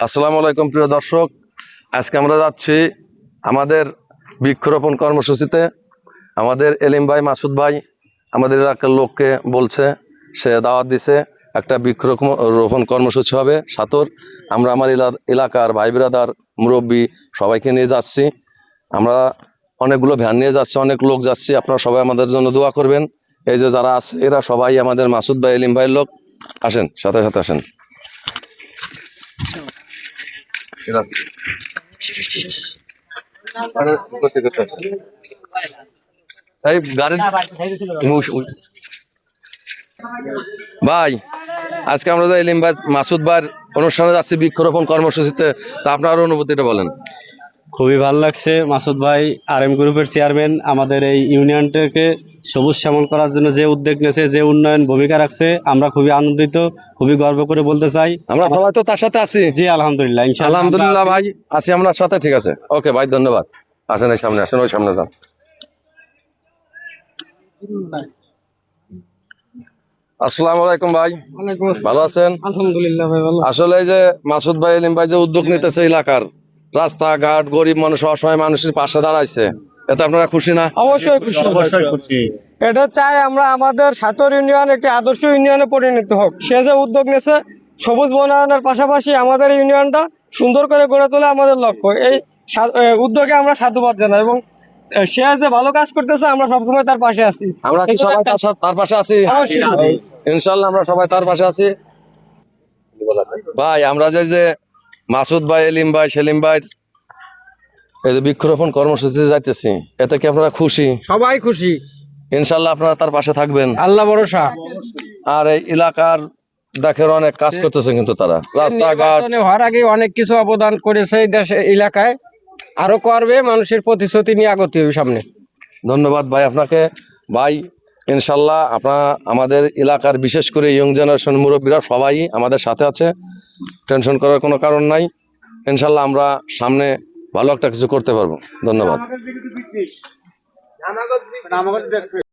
আসসালামু আলাইকুম প্রিয় দর্শক, আজকে আমরা যাচ্ছি আমাদের বৃক্ষরোপণ কর্মসূচিতে। আমাদের এলিম ভাই, মাসুদ ভাই আমাদের এলাকার লোককে বলছে, সে দাওয়াত দিছে একটা বৃক্ষরোপণ কর্মসূচি হবে সাতর। আমরা আমার এলাকার ভাই ব্রাদার, মুরব্বী সবাইকে নিয়ে যাচ্ছি। আমরা অনেকগুলো ভ্যান নিয়ে যাচ্ছি, অনেক লোক যাচ্ছি। আপনারা সবাই আমাদের জন্য দোয়া করবেন। এই যে যারা আছে এরা সবাই আমাদের মাসুদ ভাই, এলিম ভাইয়ের লোক। আসেন, সাথে সাথে আসেন। ভাই, আজকে আমরা যে এলিম ভাই, মাসুদ ভাইয়ের অনুষ্ঠানে যাচ্ছি বৃক্ষরোপণ কর্মসূচিতে, তা আপনার অনুভূতিটা বলেন। খুবই ভালো লাগছে। মাসুদ ভাই RM গ্রুপের চেয়ারম্যান, আমাদের এই ইউনিয়নটাকে সবুজ শ্যামল করার জন্য যে উদ্যোগ নিয়েছে, যে উন্নয়ন ভূমিকা রাখছে, আমরা খুবই আনন্দিত, খুবই গর্ব করে বলতে চাই। আমরা সবাই তো তার সাথে আছি। জি আলহামদুলিল্লাহ, আলহামদুলিল্লাহ ভাই, আছি আমরা সাথে। ঠিক আছে, ওকে ভাই, ধন্যবাদ। আসেন এই সামনে, আসেন ওই সামনে যান। আসসালামু আলাইকুম ভাই, ভালো আছেন? আলহামদুলিল্লাহ ভাই ভালো। আসলে এই যে মাসুদ ভাই, এলিম ভাই যে উদ্যোগ নিতেছে, এলাকার রাস্তাঘাট, গরিব মানুষ, অসহায় মানুষের পাশে দাঁড়াইছে, এতে আপনারা খুশি না? অবশ্যই খুশি, অবশ্যই খুশি। এটা চাই আমরা আমাদের সাতর ইউনিয়ন একটি আদর্শ ইউনিয়নে পরিণত হোক। সে যে উদ্যোগ নিয়েছে সবুজ বনায়নের পাশাপাশি আমাদের ইউনিয়নটা সুন্দর করে গড়ে তোলা আমাদের লক্ষ্য। এই উদ্যোগে আমরা সাধুবাদ জানাই এবং সে যে ভালো কাজ করতেছে আমরা সবসময় তার পাশে আছি। আমরা কি সবাই তার পাশে আছি? ইনশাল্লাহ আমরা সবাই তার পাশে আছি। ভাই, আমরা যে মাসুদ ভাই, এলিম ভাই, সেলিম ভাই এই যে বৃক্ষরোপণ কর্মসূচিতে যাইতেছি, এতে কি আপনারা খুশি? সবাই খুশি, ইনশাল্লাহ আপনারা তার পাশে থাকবেন, আল্লাহ ভরসা। আর এই এলাকার দেখেন অনেক কাজ করতেছে, কিন্তু তারা রাস্তাঘাট হওয়ার আগে অনেক কিছু অবদান করেছে এই দেশে, এলাকায় আরো করবে। মানুষের প্রতিশ্রুতি নিয়ে আগতে হবে সামনে। ধন্যবাদ ভাই আপনাকে। ভাই, ইনশাল্লাহ আপনারা আমাদের এলাকার, বিশেষ করে ইয়ং জেনারেশন মুরব্বীরা সবাই আমাদের সাথে আছে, টেনশন করার কোনো কারণ নাই। ইনশাল্লাহ আমরা সামনে ভালো একটা কিছু করতে পারবো। ধন্যবাদ।